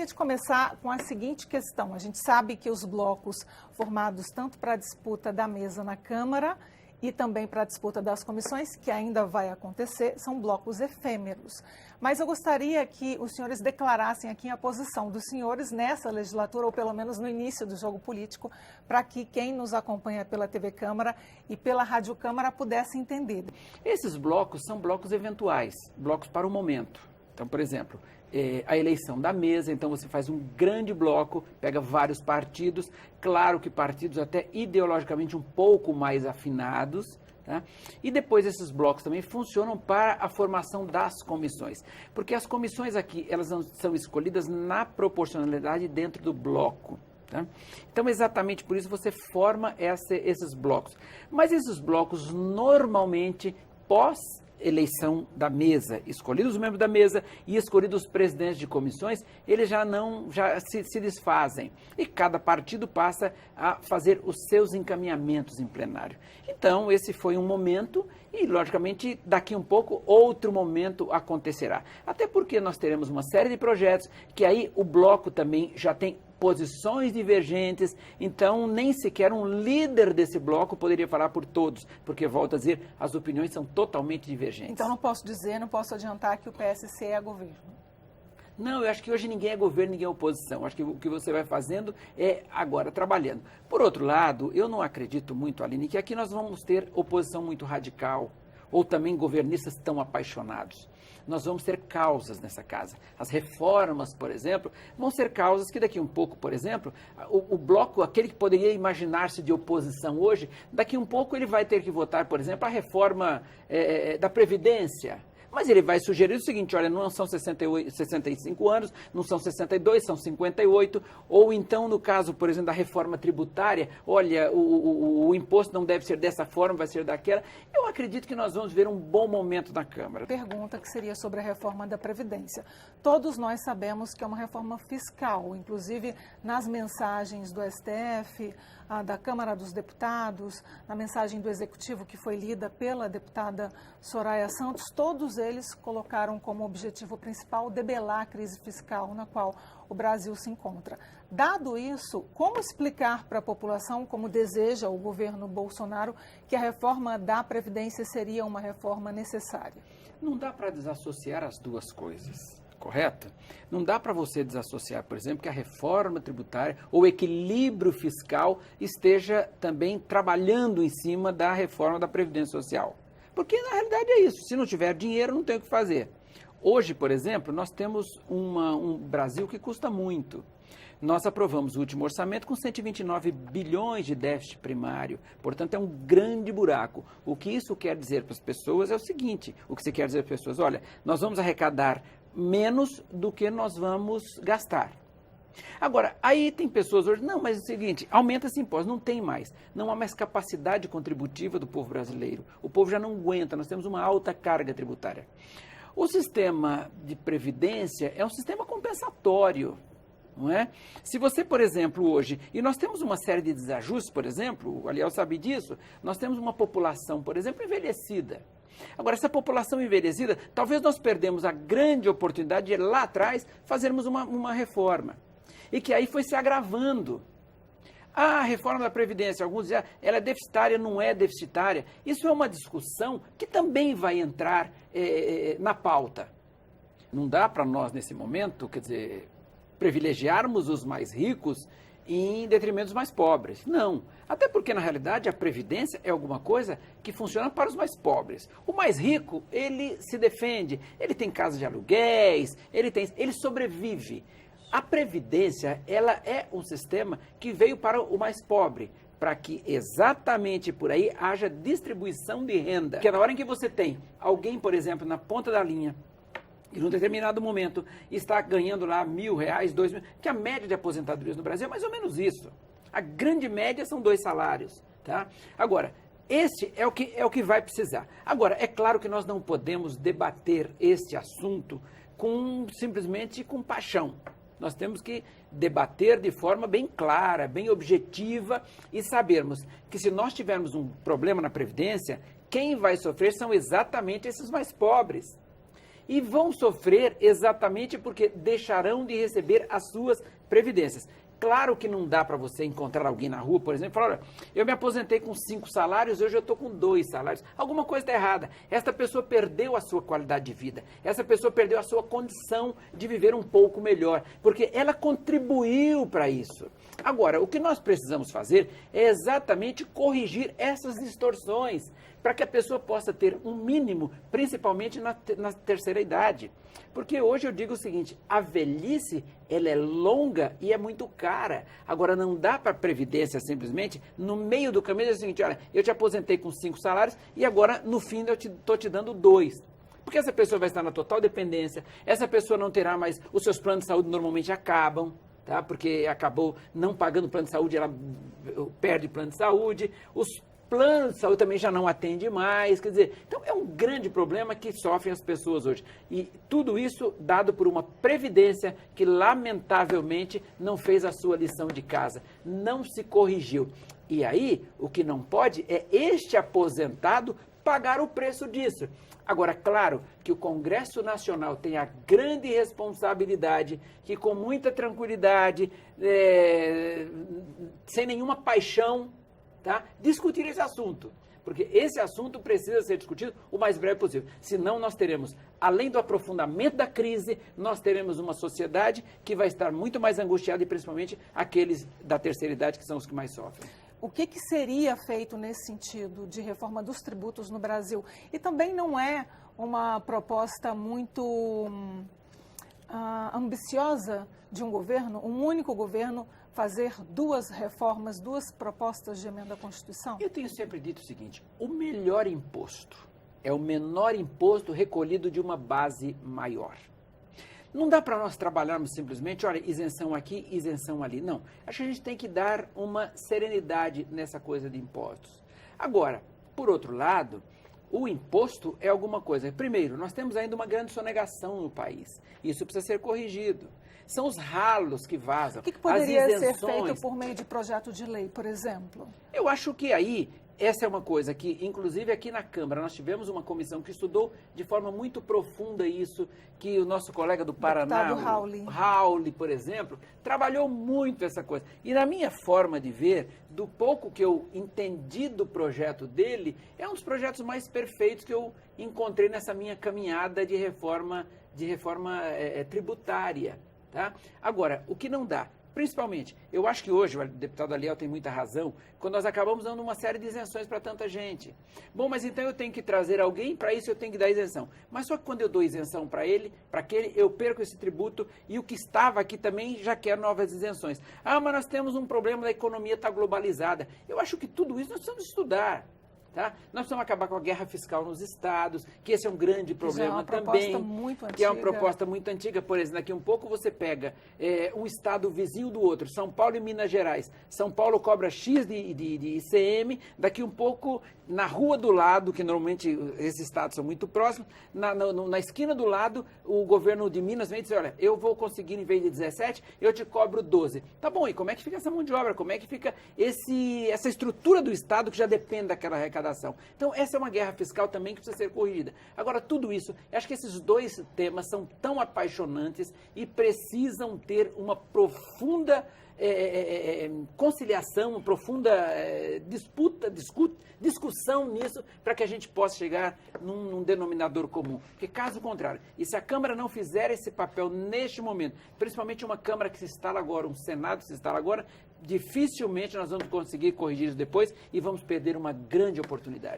gostaria de começar com a seguinte questão. A gente sabe que os blocos formados tanto para a disputa da mesa na Câmara e também para a disputa das comissões, que ainda vai acontecer, são blocos efêmeros. Mas eu gostaria que os senhores declarassem aqui a posição dos senhores nessa legislatura, ou pelo menos no início do jogo político, para que quem nos acompanha pela TV Câmara e pela Rádio Câmara pudesse entender. Esses blocos são blocos eventuais, blocos para o momento. Então, por exemplo, a eleição da mesa, então você faz um grande bloco, pega vários partidos, claro que partidos até ideologicamente um pouco mais afinados, tá? E depois esses blocos também funcionam para a formação das comissões, porque as comissões aqui, elas são escolhidas na proporcionalidade dentro do bloco. Tá? Então, exatamente por isso você forma esses blocos. Mas esses blocos, normalmente, pós-eleição da mesa, escolhidos os membros da mesa e escolhidos os presidentes de comissões, eles já se desfazem. E cada partido passa a fazer os seus encaminhamentos em plenário. Então, esse foi um momento e, logicamente, daqui um pouco, outro momento acontecerá. Até porque nós teremos uma série de projetos que aí o bloco também já tem posições divergentes, então nem sequer um líder desse bloco poderia falar por todos, porque, volto a dizer, as opiniões são totalmente divergentes. Então não posso adiantar que o PSC é governo. Não, eu acho que hoje ninguém é governo, ninguém é oposição. Acho que o que você vai fazendo é agora trabalhando. Por outro lado, eu não acredito muito, Aline, que aqui nós vamos ter oposição muito radical, ou também governistas tão apaixonados. Nós vamos ter causas nessa casa. As reformas, por exemplo, vão ser causas que daqui um pouco, por exemplo, o bloco, aquele que poderia imaginar-se de oposição hoje, daqui um pouco ele vai ter que votar, por exemplo, a reforma da Previdência. Mas ele vai sugerir o seguinte, olha, não são 65 anos, não são 62, são 58, ou então, no caso, por exemplo, da reforma tributária, olha, o imposto não deve ser dessa forma, vai ser daquela. Eu acredito que nós vamos ver um bom momento na Câmara. Pergunta que seria sobre a reforma da Previdência. Todos nós sabemos que é uma reforma fiscal, inclusive nas mensagens do STF, da Câmara dos Deputados, na mensagem do Executivo que foi lida pela deputada Soraya Santos, todos eles colocaram como objetivo principal debelar a crise fiscal na qual o Brasil se encontra. Dado isso, como explicar para a população, como deseja o governo Bolsonaro, que a reforma da Previdência seria uma reforma necessária? Não dá para desassociar as duas coisas. Correto? Não dá para você desassociar, por exemplo, que a reforma tributária ou equilíbrio fiscal esteja também trabalhando em cima da reforma da Previdência Social. Porque, na realidade, é isso. Se não tiver dinheiro, não tem o que fazer. Hoje, por exemplo, nós temos um Brasil que custa muito. Nós aprovamos o último orçamento com 129 bilhões de déficit primário. Portanto, é um grande buraco. O que isso quer dizer para as pessoas é o seguinte. O que você quer dizer para as pessoas? Olha, nós vamos arrecadar menos do que nós vamos gastar. Agora, aí tem pessoas hoje, não, mas é o seguinte, aumenta esse imposto, não tem mais. Não há mais capacidade contributiva do povo brasileiro. O povo já não aguenta, nós temos uma alta carga tributária. O sistema de previdência é um sistema compensatório, não é? Se você, por exemplo, hoje, e nós temos uma série de desajustes, por exemplo, o Aliel sabe disso, nós temos uma população, por exemplo, envelhecida. Agora, essa população envelhecida, talvez nós perdemos a grande oportunidade de lá atrás fazermos uma reforma. E que aí foi se agravando. A reforma da Previdência, alguns dizem, ela é deficitária, não é deficitária. Isso é uma discussão que também vai entrar na pauta. Não dá para nós, nesse momento, quer dizer, privilegiarmos os mais ricos em detrimento dos mais pobres. Não. Até porque, na realidade, a Previdência é alguma coisa que funciona para os mais pobres. O mais rico, ele se defende, ele tem casa de aluguéis, ele sobrevive. A Previdência, ela é um sistema que veio para o mais pobre, para que exatamente por aí haja distribuição de renda. Porque na hora em que você tem alguém, por exemplo, na ponta da linha, e num determinado momento está ganhando lá R$1.000, R$2.000, que a média de aposentadorias no Brasil é mais ou menos isso. A grande média são 2 salários. Tá? Agora, esse é o que vai precisar. Agora, é claro que nós não podemos debater este assunto simplesmente com paixão. Nós temos que debater de forma bem clara, bem objetiva e sabermos que se nós tivermos um problema na Previdência, quem vai sofrer são exatamente esses mais pobres. E vão sofrer exatamente porque deixarão de receber as suas previdências. Claro que não dá para você encontrar alguém na rua, por exemplo, e falar, olha, eu me aposentei com 5 salários, hoje eu estou com 2 salários. Alguma coisa está errada. Esta pessoa perdeu a sua qualidade de vida. Essa pessoa perdeu a sua condição de viver um pouco melhor, porque ela contribuiu para isso. Agora, o que nós precisamos fazer é exatamente corrigir essas distorções, para que a pessoa possa ter um mínimo, principalmente na terceira idade. Porque hoje eu digo o seguinte, a velhice, ela é longa e é muito cara. Agora, não dá para a Previdência simplesmente, no meio do caminho, dizer o seguinte, olha, eu te aposentei com 5 salários e agora, no fim, eu estou te dando 2. Porque essa pessoa vai estar na total dependência, essa pessoa não terá mais, os seus planos de saúde normalmente acabam, tá? Porque acabou não pagando plano de saúde, ela perde plano de saúde, os planos de saúde também já não atende mais, quer dizer, então é um grande problema que sofrem as pessoas hoje. E tudo isso dado por uma previdência que lamentavelmente não fez a sua lição de casa, não se corrigiu. E aí, o que não pode é este aposentado pagar o preço disso. Agora, claro que o Congresso Nacional tem a grande responsabilidade que com muita tranquilidade, sem nenhuma paixão, tá? Discutir esse assunto, porque esse assunto precisa ser discutido o mais breve possível. Senão nós teremos, além do aprofundamento da crise, nós teremos uma sociedade que vai estar muito mais angustiada e principalmente aqueles da terceira idade que são os que mais sofrem. O que seria feito nesse sentido de reforma dos tributos no Brasil? E também não é uma proposta muito ambiciosa de um governo, um único governo, fazer 2 reformas, 2 propostas de emenda à Constituição? Eu tenho sempre dito o seguinte, o melhor imposto é o menor imposto recolhido de uma base maior. Não dá para nós trabalharmos simplesmente, olha, isenção aqui, isenção ali. Não, acho que a gente tem que dar uma serenidade nessa coisa de impostos. Agora, por outro lado, o imposto é alguma coisa. Primeiro, nós temos ainda uma grande sonegação no país. Isso precisa ser corrigido. São os ralos que vazam. O que poderia ser feito por meio de projeto de lei, por exemplo? Eu acho que aí, essa é uma coisa que, inclusive aqui na Câmara, nós tivemos uma comissão que estudou de forma muito profunda isso, que o nosso colega do Paraná, o Rauli, por exemplo, trabalhou muito essa coisa. E na minha forma de ver, do pouco que eu entendi do projeto dele, é um dos projetos mais perfeitos que eu encontrei nessa minha caminhada de reforma tributária. Tá? Agora, o que não dá? Principalmente, eu acho que hoje, o deputado Aliel tem muita razão, quando nós acabamos dando uma série de isenções para tanta gente. Bom, mas então eu tenho que trazer alguém, para isso eu tenho que dar isenção. Mas só que quando eu dou isenção para ele, para aquele, eu perco esse tributo e o que estava aqui também já quer novas isenções. Ah, mas nós temos um problema da economia estar globalizada. Eu acho que tudo isso nós precisamos estudar. Tá? Nós precisamos acabar com a guerra fiscal nos estados, que esse é um grande problema também. Que é uma proposta muito antiga. Por exemplo, daqui um pouco você pega um estado vizinho do outro, São Paulo e Minas Gerais. São Paulo cobra X de ICM, daqui um pouco na rua do lado, que normalmente esses estados são muito próximos, na esquina do lado, o governo de Minas vem dizer, olha, eu vou conseguir em vez de 17, eu te cobro 12. Tá bom, e como é que fica essa mão de obra? Como é que fica essa estrutura do estado que já depende daquela arrecadação? Então, essa é uma guerra fiscal também que precisa ser corrigida. Agora, tudo isso, eu acho que esses 2 temas são tão apaixonantes e precisam ter uma profunda conciliação, uma profunda discussão nisso, para que a gente possa chegar num denominador comum. Porque, caso contrário, e se a Câmara não fizer esse papel neste momento, principalmente uma Câmara que se instala agora, um Senado que se instala agora, dificilmente nós vamos conseguir corrigir isso depois e vamos perder uma grande oportunidade.